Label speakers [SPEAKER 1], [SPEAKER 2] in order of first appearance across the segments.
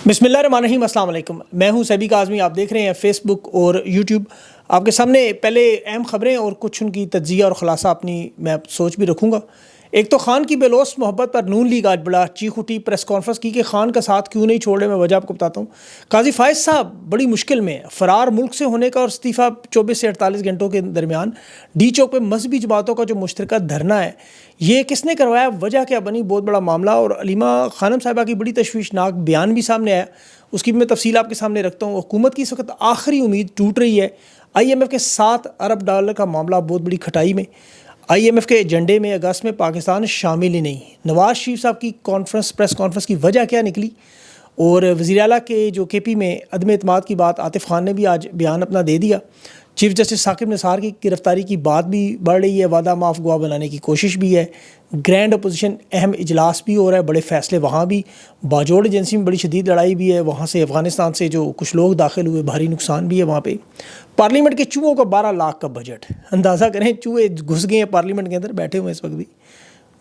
[SPEAKER 1] بسم اللہ الرحمن الرحیم، السلام علیکم۔ میں ہوں سیبی کاظمی، آپ دیکھ رہے ہیں فیس بک اور یوٹیوب۔ آپ کے سامنے پہلے اہم خبریں اور کچھ ان کی تجزیہ اور خلاصہ اپنی میں سوچ بھی رکھوں گا۔ ایک تو خان کی بے لوث محبت پر نون لیگ آج بڑا چیخ اٹھی، پریس کانفرنس کی کہ خان کا ساتھ کیوں نہیں چھوڑ رہے۔ میں وجہ آپ کو بتاتا ہوں۔ قاضی فائز صاحب بڑی مشکل میں، فرار ملک سے ہونے کا اور استعفیٰ 24 سے 48 گھنٹوں کے درمیان ڈی چوک پہ مذہبی جماعتوں کا جو مشترکہ دھرنا ہے، یہ کس نے کروایا، وجہ کیا بنی، بہت بڑا معاملہ۔ اور علیمہ خانم صاحبہ کی بڑی تشویشناک بیان بھی سامنے آیا، اس کی بھی میں تفصیل آپ کے سامنے رکھتا ہوں۔ حکومت کی اس وقت آخری امید ٹوٹ رہی ہے۔ IMF کے $7 ارب کا معاملہ بہت بڑی کھٹائی میں۔ IMF کے ایجنڈے میں اگست میں پاکستان شامل ہی نہیں۔ نواز شریف صاحب کی پریس کانفرنس کی وجہ کیا نکلی، اور وزیر اعلیٰ کے جو KP میں عدم اعتماد کی بات عاطف خان نے بھی آج بیان اپنا دے دیا۔ چیف جسٹس ثاقب نثار کی گرفتاری کی بات بھی بڑھ رہی ہے، وعدہ معاف گواہ بنانے کی کوشش بھی ہے۔ گرینڈ اپوزیشن اہم اجلاس بھی ہو رہا ہے، بڑے فیصلے وہاں بھی۔ باجوڑ ایجنسی میں بڑی شدید لڑائی بھی ہے، وہاں سے افغانستان سے جو کچھ لوگ داخل ہوئے، بھاری نقصان بھی ہے وہاں پہ۔ پارلیمنٹ کے چوہوں کا 12 لاکھ کا بجٹ، اندازہ کریں چوہے گھس گئے ہیں پارلیمنٹ کے اندر، بیٹھے ہوئے اس وقت بھی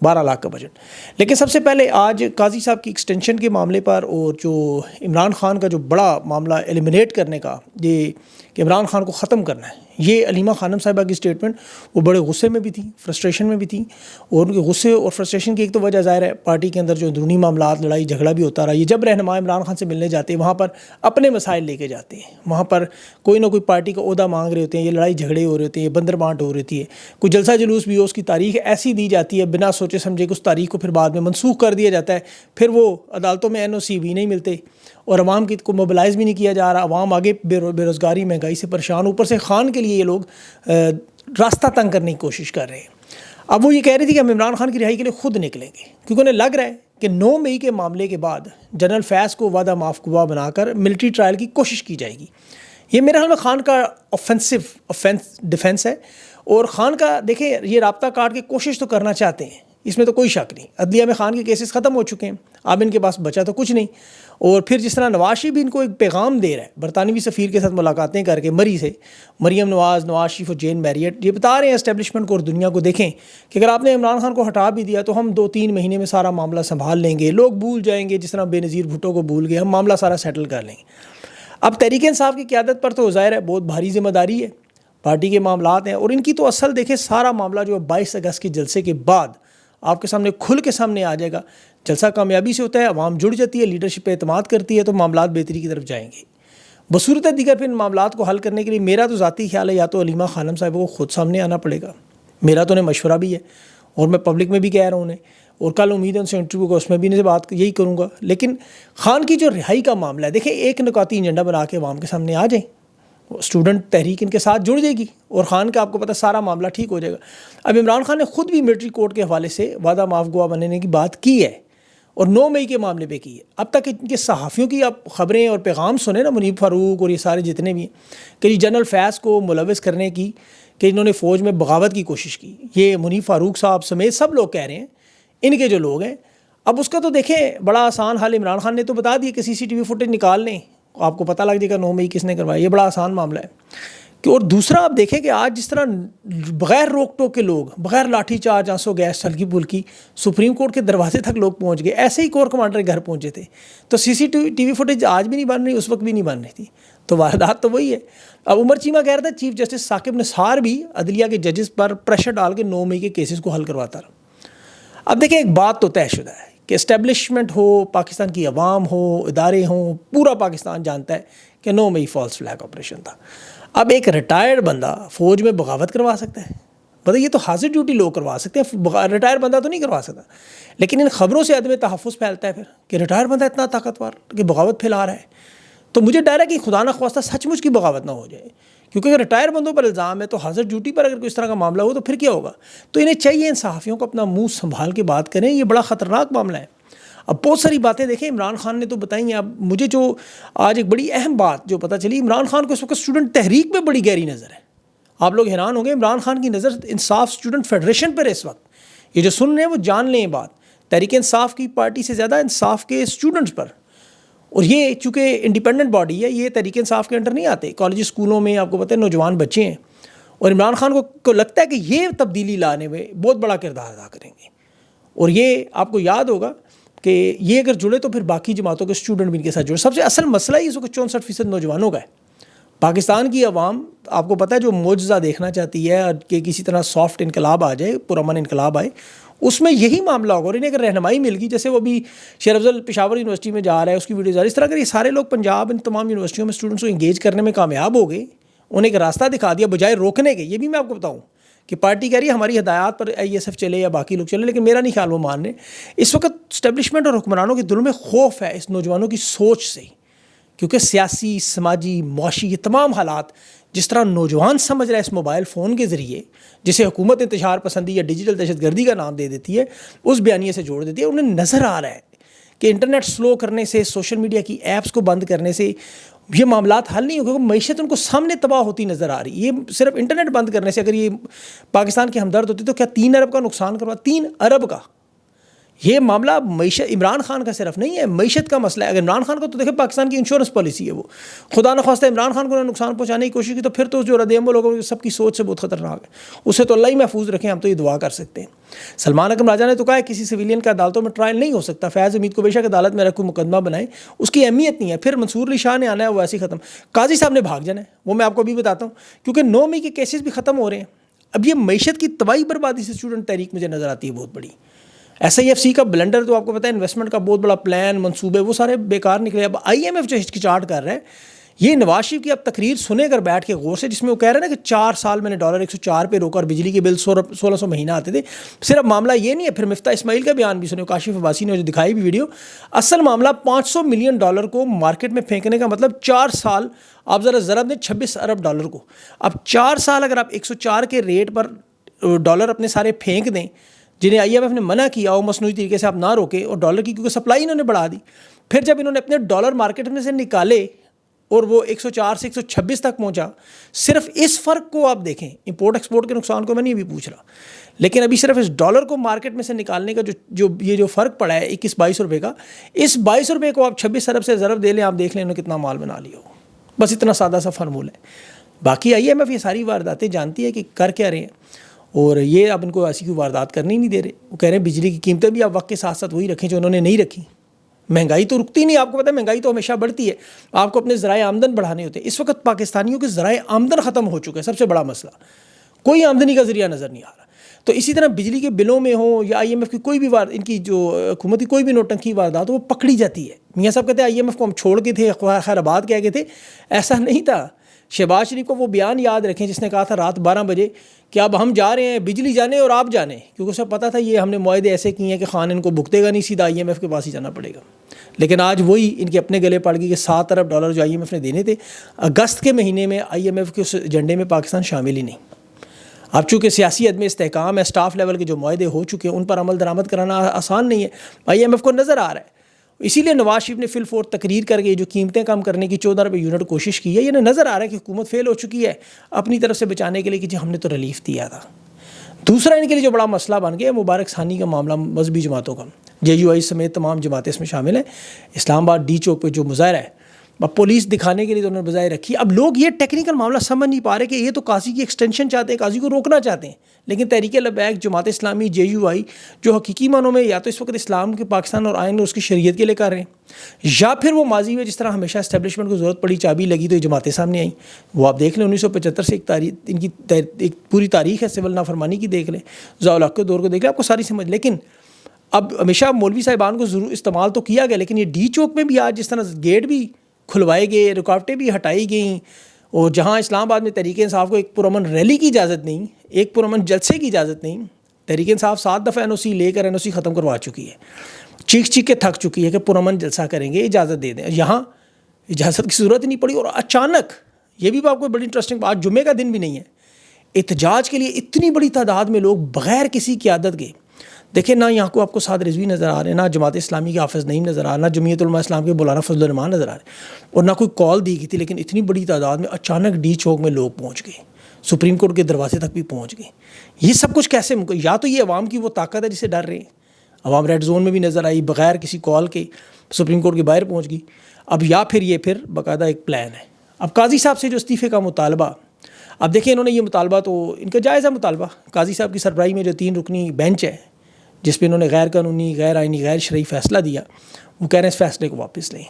[SPEAKER 1] 12 لاکھ کا بجٹ۔ لیکن سب سے پہلے آج قاضی صاحب کی ایکسٹینشن کے معاملے پر، اور جو عمران خان کا جو بڑا معاملہ ایلیمنیٹ کرنے کا، یہ کہ عمران خان کو ختم کرنا ہے، یہ علیمہ خانم صاحبہ کی اسٹیٹمنٹ، وہ بڑے غصے میں بھی تھیں، فرسٹریشن میں بھی تھیں۔ اور ان کے غصے اور فرسٹریشن کی ایک تو وجہ ظاہر ہے پارٹی کے اندر جو اندرونی معاملات، لڑائی جھگڑا بھی ہوتا رہا۔ یہ جب رہنما عمران خان سے ملنے جاتے ہیں، وہاں پر اپنے مسائل لے کے جاتے ہیں، وہاں پر کوئی نہ کوئی پارٹی کا عہدہ مانگ رہے ہوتے ہیں، یہ لڑائی جھگڑے ہو رہے ہوتے ہیں، یہ بندر بانٹ ہو رہی ہے، کوئی جلسہ جلوس بھی ہو، اس کی تاریخ ایسی دی جاتی ہے بنا سوچے سمجھے کہ اس تاریخ کو پھر بعد میں منسوخ کر دیا جاتا ہے، پھر وہ عدالتوں میں NOC بھی نہیں ملتے، اور عوام کی کو موبلائز بھی نہیں کیا جا رہا۔ عوام آگے بے روزگاری، مہنگائی سے پریشان، اوپر سے خان کے لیے یہ لوگ راستہ تنگ کرنے کی کوشش کر رہے ہیں۔ اب وہ یہ کہہ رہی تھی کہ ہم عمران خان کی رہائی کے لیے خود نکلیں گے، کیونکہ انہیں لگ رہا ہے کہ 9 مئی کے معاملے کے بعد جنرل فیض کو وعدہ معاف گواہ بنا کر ملٹری ٹرائل کی کوشش کی جائے گی۔ یہ میرے خیال میں خان کا ڈیفینس ہے، اور خان کا دیکھیں یہ رابطہ کاٹ کے کوشش تو کرنا چاہتے ہیں، اس میں تو کوئی شک نہیں۔ عدلیہ میں خان کے کیسز ختم ہو چکے ہیں، اب ان کے پاس بچا تو کچھ نہیں۔ اور پھر جس طرح نواز شریف بھی ان کو ایک پیغام دے رہا ہے، برطانوی سفیر کے ساتھ ملاقاتیں کر کے، مریم نواز شریف اور جین میریٹ یہ بتا رہے ہیں اسٹیبلشمنٹ کو اور دنیا کو، دیکھیں کہ اگر آپ نے عمران خان کو ہٹا بھی دیا تو ہم 2-3 مہینے میں سارا معاملہ سنبھال لیں گے، لوگ بھول جائیں گے، جس طرح بے نظیر بھٹو کو بھول گئے، ہم معاملہ سارا سیٹل کر لیں گے۔ اب تحریک انصاف کی قیادت پر تو ظاہر ہے بہت بھاری ذمہ داری ہے، پارٹی کے معاملات ہیں، اور ان کی تو اصل دیکھیں سارا معاملہ جو 22 اگست کے جلسے کے بعد آپ کے سامنے کھل کے سامنے آ جائے گا۔ جلسہ کامیابی سے ہوتا ہے، عوام جڑ جاتی ہے، لیڈرشپ پہ اعتماد کرتی ہے، تو معاملات بہتری کی طرف جائیں گے۔ بصورت دیگر پھر ان معاملات کو حل کرنے کے لیے میرا تو ذاتی خیال ہے یا تو علیمہ خانم صاحب کو خود سامنے آنا پڑے گا، میرا تو انہیں مشورہ بھی ہے، اور میں پبلک میں بھی کہہ رہا ہوں انہیں، اور کل امید ہے ان سے انٹرویو کا، اس میں بھی ان سے بات یہی کروں گا۔ لیکن خان کی جو رہائی کا معاملہ ہے، دیکھیں ایک نکاتی ایجنڈا بنا کے عوام کے سامنے آ جائیں، اسٹوڈنٹ تحریک ان کے ساتھ جڑ جائے گی، اور خان کا آپ کو پتہ سارا معاملہ ٹھیک ہو جائے گا۔ اب عمران خان نے خود بھی ملٹری کورٹ کے حوالے سے وعدہ معاف گواہ بننے کی بات کی ہے، اور 9 مئی کے معاملے پہ کی ہے۔ اب تک ان کے صحافیوں کی آپ خبریں اور پیغام سنیں نا، منیب فاروق اور یہ سارے جتنے بھی ہیں، کہ جنرل فیض کو ملوث کرنے کی، کہ انہوں نے فوج میں بغاوت کی کوشش کی، یہ منیب فاروق صاحب سمیت سب لوگ کہہ رہے ہیں، ان کے جو لوگ ہیں۔ اب اس کا تو دیکھیں بڑا آسان حل، عمران خان نے تو بتا دیا کہ CCTV فوٹیج نکال لیں، آپ کو پتہ لگ جائے گا 9 مئی کس نے کروایا، یہ بڑا آسان معاملہ ہے۔ کہ اور دوسرا آپ دیکھیں کہ آج جس طرح بغیر روک ٹوک کے لوگ، بغیر لاٹھی چارج، آنسو گیس، ہلکی پھلکی سپریم کورٹ کے دروازے تک لوگ پہنچ گئے، ایسے ہی کور کمانڈر کے گھر پہنچے تھے، تو CCTV فوٹیج آج بھی نہیں بن رہی، اس وقت بھی نہیں بن رہی تھی، تو واردات تو وہی ہے۔ اب عمر چیمہ کہہ رہا تھا چیف جسٹس ثاقب نثار بھی عدلیہ کے ججز پر پریشر ڈال کے 9 مئی کے کیسز کو حل کرواتا رہا۔ اب دیکھیں ایک بات تو طے شدہ ہے کہ اسٹیبلشمنٹ ہو، پاکستان کی عوام ہو، ادارے ہوں، پورا پاکستان جانتا ہے کہ 9 مئی فالس فلیگ آپریشن تھا۔ اب ایک ریٹائرڈ بندہ فوج میں بغاوت کروا سکتا ہے، بتائیے، یہ تو حاضر ڈیوٹی لوگ کروا سکتے ہیں، ریٹائر بندہ تو نہیں کروا سکتا۔ لیکن ان خبروں سے عدم تحفظ پھیلتا ہے پھر کہ ریٹائر بندہ اتنا طاقتور کہ بغاوت پھیلا رہا ہے، تو مجھے ڈر ہے کہ خدا نخواستہ سچ مچ کی بغاوت نہ ہو جائے، کیونکہ اگر ریٹائر بندوں پر الزام ہے تو حاضر ڈیوٹی پر اگر کوئی اس طرح کا معاملہ ہو تو پھر کیا ہوگا۔ تو انہیں چاہیے ان صحافیوں کو اپنا منہ سنبھال کے بات کریں، یہ بڑا خطرناک معاملہ ہے۔ اب بہت ساری باتیں دیکھیں عمران خان نے تو بتائی ہیں۔ اب مجھے جو آج ایک بڑی اہم بات جو پتہ چلی، عمران خان کو اس وقت اسٹوڈنٹ تحریک پہ بڑی گہری نظر ہے۔ آپ لوگ حیران ہوں گے، عمران خان کی نظر انصاف اسٹوڈنٹ فیڈریشن پر ہے اس وقت۔ یہ جو سن رہے ہیں وہ جان لیں بات، تحریک انصاف کی پارٹی سے زیادہ انصاف کے اسٹوڈنٹس پر، اور یہ چونکہ انڈیپینڈنٹ باڈی ہے، یہ تحریک انصاف کے انڈر نہیں آتے، کالج اسکولوں میں آپ کو پتہ ہے نوجوان بچے ہیں، اور عمران خان کو لگتا ہے کہ یہ تبدیلی لانے میں بہت بڑا کردار ادا کریں گے۔ اور یہ آپ کو یاد ہوگا کہ یہ اگر جڑے تو پھر باقی جماعتوں کے اسٹوڈنٹ بھی ان کے ساتھ جڑے. سب سے اصل مسئلہ ہی اس وقت 64% نوجوانوں کا ہے. پاکستان کی عوام آپ کو پتہ ہے جو معجزہ دیکھنا چاہتی ہے کہ کسی طرح سافٹ انقلاب آ جائے, پرامن انقلاب آئے, اس میں یہی معاملہ ہوگا. اور انہیں اگر رہنمائی مل گئی, جیسے وہ بھی شیر افضل پشاور یونیورسٹی میں جا رہا ہے, اس کی ویڈیوز آ رہی, اس طرح اگر یہ سارے لوگ پنجاب ان تمام یونیورسٹیوں میں اسٹوڈنٹس کو انگیج کرنے میں کامیاب ہو گئے, انہیں ایک راستہ دکھا دیا بجائے روکنے کے. یہ بھی میں آپ کو بتاؤں کہ پارٹی کہہ رہی ہے ہماری ہدایات پر ISF چلے یا باقی لوگ چلے, لیکن میرا نہیں خیال وہ مان رہے. اس وقت اسٹیبلشمنٹ اور حکمرانوں کے دلوں میں خوف ہے اس نوجوانوں کی سوچ سے, کیونکہ سیاسی, سماجی, معاشی یہ تمام حالات جس طرح نوجوان سمجھ رہا ہے اس موبائل فون کے ذریعے, جسے حکومت انتشار پسندی یا ڈیجیٹل دہشت گردی کا نام دے دیتی ہے, اس بیانیے سے جوڑ دیتی ہے. انہیں نظر آ رہا ہے کہ انٹرنیٹ سلو کرنے سے, سوشل میڈیا کی ایپس کو بند کرنے سے یہ معاملات حل نہیں ہو, کیونکہ معیشت ان کو سامنے تباہ ہوتی نظر آ رہی. یہ صرف انٹرنیٹ بند کرنے سے, اگر یہ پاکستان کے ہمدرد ہوتے تو کیا 3 ارب کا نقصان کروا, 3 ارب کا. یہ معاملہ معیشت عمران خان کا صرف نہیں ہے, معیشت کا مسئلہ ہے. اگر عمران خان کو تو دیکھیں پاکستان کی انشورنس پالیسی ہے, وہ خدا نخواستہ عمران خان کو نقصان پہنچانے کی کوشش کی تو پھر تو جو رد عمل ہوگا سب کی سوچ سے بہت خطرناک ہے. اسے تو اللہ ہی محفوظ رکھیں, ہم تو یہ دعا کر سکتے ہیں. سلمان اکرم راجہ نے تو کہا ہے کسی سویلین کا عدالتوں میں ٹرائل نہیں ہو سکتا, فیض حمید کو بے شک عدالت میں رکھو مقدمہ بنائیں, اس کی اہمیت نہیں ہے. پھر منصور علی شاہ نے آنا ہے, وہ ایسے ہی ختم. قاضی صاحب نے بھاگ جانا ہے, وہ میں آپ کو ابھی بتاتا ہوں, کیونکہ 9 مئی کے کیسز بھی ختم ہو رہے ہیں. اب یہ معیشت کی تباہی بربادی سے اسٹوڈنٹ تحریک مجھے نظر آتی ہے بہت بڑی. SIFC کا بلنڈر تو آپ کو پتہ ہے, انویسٹمنٹ کا بہت بڑا پلان, منصوبے, وہ سارے بیکار نکلے. اب IMF جو ہچکچاہٹ کر رہا ہے, یہ نواز شریف کی اب تقریر سنے کر بیٹھ کے غور سے, جس میں وہ کہہ رہے ہیں نا کہ 4 سال میں نے $104 پہ روکا اور بجلی کے بل 1600 مہینہ آتے تھے. صرف معاملہ یہ نہیں ہے, پھر مفتاح اسماعیل کا بیان بھی سنے, کاشف عباسی نے جو دکھائی بھی ویڈیو. اصل معاملہ $500 ملین کو مارکیٹ میں پھینکنے کا مطلب 4 سال. آپ ذرا ضرب دیں $26 ارب کو. اب 4 سال اگر آپ 104 کے ریٹ پر ڈالر اپنے سارے پھینک دیں, جنہیں IMF نے منع کیا وہ مصنوعی طریقے سے آپ نہ روکے, اور ڈالر کی کیونکہ سپلائی انہوں نے بڑھا دی. پھر جب انہوں نے اپنے ڈالر مارکیٹ میں سے نکالے اور وہ 104 سے 126 تک پہنچا, صرف اس فرق کو آپ دیکھیں. امپورٹ ایکسپورٹ کے نقصان کو میں نہیں ابھی پوچھ رہا, لیکن ابھی صرف اس ڈالر کو مارکیٹ میں سے نکالنے کا جو فرق پڑا ہے 21-22 روپے کا, اس 22 روپے کو آپ 26 ارب سے ضرب دے لیں, آپ دیکھ لیں انہوں نے کتنا مال بنا لیا ہو. بس اتنا سادہ سا فارمولہ ہے. باقی IMF یہ ساری وارداتیں جانتی ہے کہ کر کیا رہے ہیں, اور یہ اب ان کو ایسی کوئی واردات کرنے ہی نہیں دے رہے. وہ کہہ رہے ہیں بجلی کی قیمتیں بھی آپ وقت کے ساتھ ساتھ وہی رکھیں جو انہوں نے نہیں رکھی. مہنگائی تو رکتی نہیں, آپ کو پتہ ہے مہنگائی تو ہمیشہ بڑھتی ہے. آپ کو اپنے ذرائع آمدن بڑھانے ہوتے ہیں. اس وقت پاکستانیوں کے ذرائع آمدن ختم ہو چکے ہیں, سب سے بڑا مسئلہ, کوئی آمدنی کا ذریعہ نظر نہیں آ رہا. تو اسی طرح بجلی کے بلوں میں ہوں یا IMF کی کوئی بھی ان کی جو حکومتی کوئی بھی نوٹنکی واردات وہ پکڑی جاتی ہے. میاں صاحب کہتے ہیں IMF کو ہم چھوڑ کے تھے, خیر آباد کہہ گئے تھے, ایسا نہیں تھا. شہباز شریف کو وہ بیان یاد رکھیں جس نے کہا تھا رات 12 بجے کہ اب ہم جا رہے ہیں, بجلی جانے اور آپ جانے, کیونکہ اسے پتہ تھا یہ ہم نے معاہدے ایسے کیے ہیں کہ خان ان کو بھگتے گا نہیں, سیدھا IMF کے پاس ہی جانا پڑے گا. لیکن آج وہی ان کے اپنے گلے پڑ گئی کہ 7 ارب ڈالر جو IMF نے دینے تھے اگست کے مہینے میں IMF کے اس ایجنڈے میں پاکستان شامل ہی نہیں. اب چونکہ سیاسی عدم استحکام ہے, سٹاف لیول کے جو معاہدے ہو چکے ہیں ان پر عمل درآمد کرانا آسان نہیں ہے, IMF کو نظر آ رہا ہے. اسی لیے نواز شریف نے فی الفور تقریر کر کے جو قیمتیں کم کرنے کی 14 روپے یونٹ کوشش کی ہے. یہ نظر آ رہا ہے کہ حکومت فیل ہو چکی ہے اپنی طرف سے بچانے کے لیے کہ جی ہم نے تو ریلیف دیا تھا. دوسرا ان کے لیے جو بڑا مسئلہ بن گیا ہے مبارک ثانی کا معاملہ, مذہبی جماعتوں کا. JUI سمیت تمام جماعتیں اس میں شامل ہیں. اسلام آباد D چوک پہ جو مظاہرہ ہے, اب پولیس دکھانے کے لیے تو انہوں نے بظاہر رکھی. اب لوگ یہ ٹیکنیکل معاملہ سمجھ نہیں پا رہے کہ یہ تو قاضی کی ایکسٹینشن چاہتے ہیں, قاضی کو روکنا چاہتے ہیں, لیکن تحریک لبیک, جماعت اسلامی, JUI جو حقیقی معنوں میں یا تو اس وقت اسلام کے پاکستان اور آئین اور اس کی شریعت کے لیے کر رہے ہیں, یا پھر وہ ماضی میں جس طرح ہمیشہ اسٹیبلشمنٹ کو ضرورت پڑی, چابی لگی تو یہ جماعتیں سامنے آئیں. وہ آپ دیکھ لیں 1975 سے ایک تاریخ, ان کی ایک پوری تاریخ ہے سول نافرمانی کی, دیکھ لیں ضیاء الحق کے دور کو دیکھ لیں, آپ کو ساری سمجھ. لیکن اب ہمیشہ مولوی صاحبان کو ضرور استعمال تو کیا گیا, لیکن یہ D چوک میں بھی آج جس طرح گیٹ بھی کھلوائے گئے, رکاوٹیں بھی ہٹائی گئیں, اور جہاں اسلام آباد میں تحریک انصاف کو ایک پرامن ریلی کی اجازت نہیں, ایک پرامن جلسے کی اجازت نہیں. تحریک انصاف 7 دفعہ NOC لے کر NOC ختم کروا چکی ہے, چیخ کے تھک چکی ہے کہ پرامن جلسہ کریں گے, اجازت دے دیں. یہاں اجازت کی ضرورت ہی نہیں پڑی, اور اچانک یہ بھی آپ کو بڑی انٹرسٹنگ بات, جمعے کا دن بھی نہیں ہے, احتجاج کے لیے اتنی بڑی تعداد میں لوگ بغیر کسی قیادت کے. دیکھیں نہ یہاں کو آپ کو سعد رضوی نظر آ رہے ہیں, نہ جماعت اسلامی کے حافظ نعیم نظر آ رہا, نہ جمعیت علماء اسلام کے مولانا فضل الرحمان نظر آ رہے, اور نہ کوئی کال دی گئی تھی, لیکن اتنی بڑی تعداد میں اچانک D چوک میں لوگ پہنچ گئے, سپریم کورٹ کے دروازے تک بھی پہنچ گئے. یہ سب کچھ کیسے ممکن؟ یا تو یہ عوام کی وہ طاقت ہے جسے ڈر رہے ہیں, عوام ریڈ زون میں بھی نظر آئی, بغیر کسی کال کے سپریم کورٹ کے باہر پہنچ گئی. اب یا پھر یہ پھر باقاعدہ ایک پلان ہے. اب قاضی صاحب سے جو استعفے کا مطالبہ, اب دیکھیں انہوں نے یہ مطالبہ تو ان کا جائز ہے مطالبہ, قاضی صاحب کی سربراہی میں جو 3 رکنی بینچ ہے جس پہ انہوں نے غیر قانونی، غیر آئینی، غیر شرعی فیصلہ دیا، وہ کہہ رہے ہیں اس فیصلے کو واپس لیں،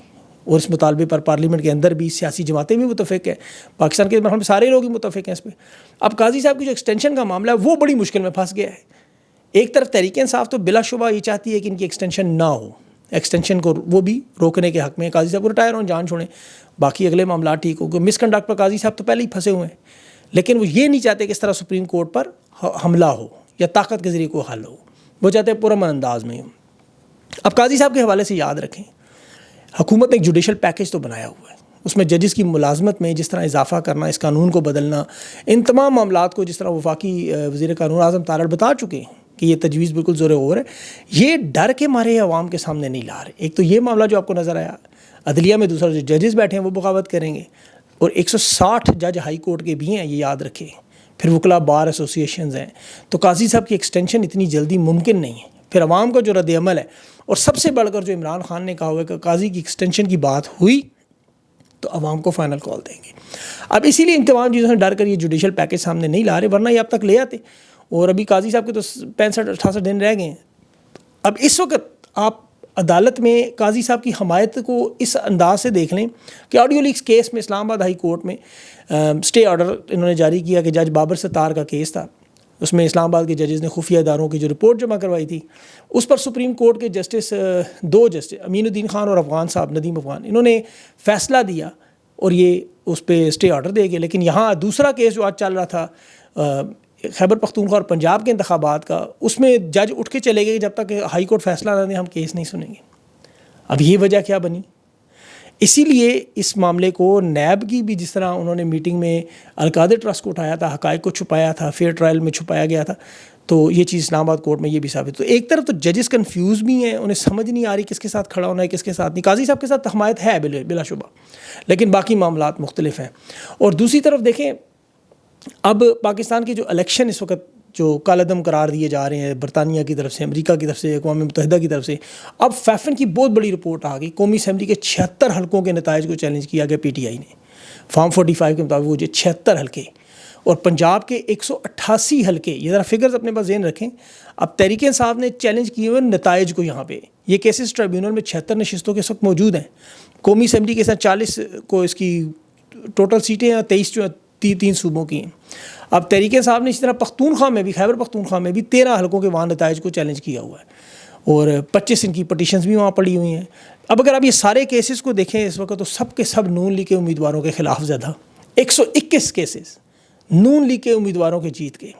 [SPEAKER 1] اور اس مطالبے پر پارلیمنٹ کے اندر بھی سیاسی جماعتیں بھی متفق ہیں، پاکستان کے ہم سارے لوگ ہی متفق ہیں اس پہ۔ اب قاضی صاحب کی جو ایکسٹینشن کا معاملہ ہے وہ بڑی مشکل میں پھنس گیا ہے۔ ایک طرف تحریک انصاف تو بلا شبہ یہ چاہتی ہے کہ ان کی ایکسٹینشن نہ ہو، ایکسٹینشن کو وہ بھی روکنے کے حق میں، قاضی صاحب کو ریٹائر ہوں، جان چھوڑیں، باقی اگلے معاملات ٹھیک ہو، مس کنڈکٹ پر قاضی صاحب تو پہلے ہی پھنسے ہوئے ہیں، لیکن وہ یہ نہیں چاہتے کہ اس طرح سپریم کورٹ پر حملہ ہو یا طاقت کے ذریعے کوئی حل ہو، وہ چاہتے ہیں پرامن انداز میں ہو۔ اب قاضی صاحب کے حوالے سے یاد رکھیں، حکومت نے ایک جوڈیشل پیکج تو بنایا ہوا ہے، اس میں ججز کی ملازمت میں جس طرح اضافہ کرنا، اس قانون کو بدلنا، ان تمام معاملات کو جس طرح وفاقی وزیر قانون اعظم تارڑ بتا چکے ہیں کہ یہ تجویز بالکل زور غور ہے، یہ ڈر کے مارے عوام کے سامنے نہیں لا رہے۔ ایک تو یہ معاملہ جو آپ کو نظر آیا عدلیہ میں، دوسرا جو ججز بیٹھے ہیں وہ بغاوت کریں گے، اور 160 جج ہائی کورٹ کے بھی ہیں، یہ یاد رکھیں، پھر وکلا بار ایسوسیشنز ہیں، تو قاضی صاحب کی ایکسٹینشن اتنی جلدی ممکن نہیں ہے۔ پھر عوام کا جو رد عمل ہے، اور سب سے بڑھ کر جو عمران خان نے کہا ہوا ہے کہ قاضی کی ایکسٹینشن کی بات ہوئی تو عوام کو فائنل کال دیں گے۔ اب اسی لیے ان تمام چیزوں سے ڈر کر یہ جوڈیشل پیکج سامنے نہیں لا رہے، ورنہ یہ اب تک لے آتے، اور ابھی قاضی صاحب کے تو 65-68 دن رہ گئے ہیں۔ اب اس وقت آپ عدالت میں قاضی صاحب کی حمایت کو اس انداز سے دیکھ لیں کہ آڈیو لیکس کیس میں اسلام آباد ہائی کورٹ میں اسٹے آرڈر انہوں نے جاری کیا کہ جج بابر ستار کا کیس تھا، اس میں اسلام آباد کے ججز نے خفیہ اداروں کی جو رپورٹ جمع کروائی تھی، اس پر سپریم کورٹ کے دو جسٹس امین الدین خان اور افغان صاحب، ندیم افغان، انہوں نے فیصلہ دیا اور یہ اس پہ اسٹے آرڈر دے گئے۔ لیکن یہاں دوسرا کیس جو آج چل رہا تھا خیبر پختونخوا اور پنجاب کے انتخابات کا، اس میں جج اٹھ کے چلے گئے جب تک ہائی کورٹ فیصلہ نہ دے ہم کیس نہیں سنیں گے۔ اب یہ وجہ کیا بنی؟ اسی لیے اس معاملے کو نیب کی بھی، جس طرح انہوں نے میٹنگ میں القادر ٹرسٹ کو اٹھایا تھا، حقائق کو چھپایا تھا، فیئر ٹرائل میں چھپایا گیا تھا، تو یہ چیز اسلام آباد کورٹ میں یہ بھی ثابت۔ تو ایک طرف تو ججز کنفیوز بھی ہیں، انہیں سمجھ نہیں آ رہی کس کے ساتھ کھڑا ہونا ہے کس کے ساتھ نہیں۔ قاضی صاحب کے ساتھ حمایت ہے بلا شبہ، لیکن باقی معاملات مختلف ہیں۔ اور دوسری طرف دیکھیں، اب پاکستان کے جو الیکشن اس وقت جو کالعدم قرار دیے جا رہے ہیں برطانیہ کی طرف سے، امریکہ کی طرف سے، اقوام متحدہ کی طرف سے، اب فیفن کی بہت بڑی رپورٹ آ گئی، قومی اسمبلی کے 76 حلقوں کے نتائج کو چیلنج کیا گیا پی ٹی آئی نے، فارم 45 کے مطابق وہ جو 76 حلقے، اور پنجاب کے 188 حلقے، یہ ذرا فگرز اپنے پاس ذہن رکھیں۔ اب تحریک انصاف نے چیلنج کیے ہوئے نتائج کو، یہاں پہ یہ کیسز ٹریبیونل میں 76 نشستوں کے اس وقت موجود ہیں، قومی اسمبلی کے ساتھ 40 کو اس کی ٹوٹل سیٹیں ہیں، 23 جو 3 صوبوں کی ہیں۔ اب تحریک انصاف نے اسی طرح پختونخوا میں بھی، خیبر پختونخوا میں بھی 13 حلقوں کے وہاں نتائج کو چیلنج کیا ہوا ہے، اور 25 ان کی پٹیشنز بھی وہاں پڑی ہوئی ہیں۔ اب اگر آپ یہ سارے کیسز کو دیکھیں اس وقت، تو سب کے سب نون لیگ کے امیدواروں کے خلاف زیادہ 121 کیسز نون لیگ کے امیدواروں کے جیت کے،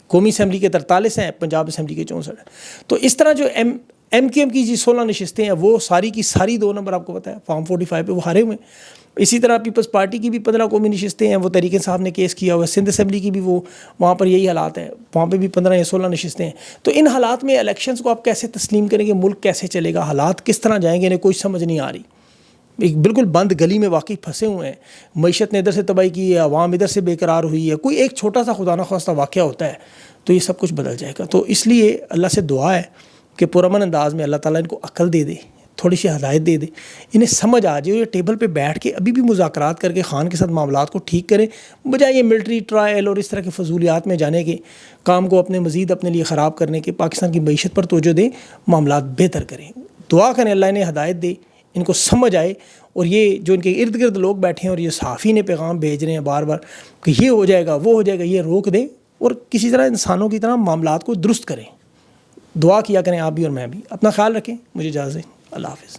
[SPEAKER 1] قومی اسمبلی کے 43 ہیں، پنجاب اسمبلی کے 64 ہیں۔ تو اس طرح جو ایم کیو ایم کی جی 16 نشستیں ہیں، وہ ساری کی ساری 2 نمبر آپ کو پتہ ہے فارم 45 پہ وہ ہارے ہوئے ہیں۔ اسی طرح پیپلز پارٹی کی بھی 15 قومی نشستیں ہیں، وہ تحریک انصاف نے کیس کیا ہوا ہے۔ سندھ اسمبلی کی بھی وہ وہاں پر یہی حالات ہیں، وہاں پہ بھی 15 یا 16 نشستیں ہیں۔ تو ان حالات میں الیکشنز کو آپ کیسے تسلیم کریں گے؟ ملک کیسے چلے گا؟ حالات کس طرح جائیں گے؟ انہیں کوئی سمجھ نہیں آ رہی۔ ایک بالکل بند گلی میں واقعی پھنسے ہوئے ہیں، معیشت نے ادھر سے تباہی کی ہے، عوام ادھر سے بے قرار ہوئی ہے، کوئی ایک چھوٹا سا خدا نخواستہ واقعہ ہوتا ہے تو یہ سب کچھ بدل جائے گا۔ تو اس لیے اللہ سے دعا ہے کہ پرامن انداز میں اللہ تعالیٰ ان کو عقل دے دے، تھوڑی سی ہدایت دے دے، انہیں سمجھ آ جائے، یہ ٹیبل پہ بیٹھ کے ابھی بھی مذاکرات کر کے خان کے ساتھ معاملات کو ٹھیک کریں، بجائے یہ ملٹری ٹرائل اور اس طرح کے فضولیات میں جانے کے، کام کو مزید اپنے لیے خراب کرنے کے، پاکستان کی معیشت پر توجہ دیں، معاملات بہتر کریں۔ دعا کریں اللہ انہیں ہدایت دے، ان کو سمجھ آئے، اور یہ جو ان کے ارد گرد لوگ بیٹھے ہیں اور یہ صحافی نے پیغام بھیج رہے ہیں بار بار کہ یہ ہو جائے گا وہ ہو جائے گا، یہ روک دیں اور کسی طرح انسانوں کی طرح معاملات کو درست کریں۔ دعا کیا کریں آپ بھی اور میں بھی۔ اپنا خیال رکھیں، مجھے اجازت دیں، اللہ حافظ۔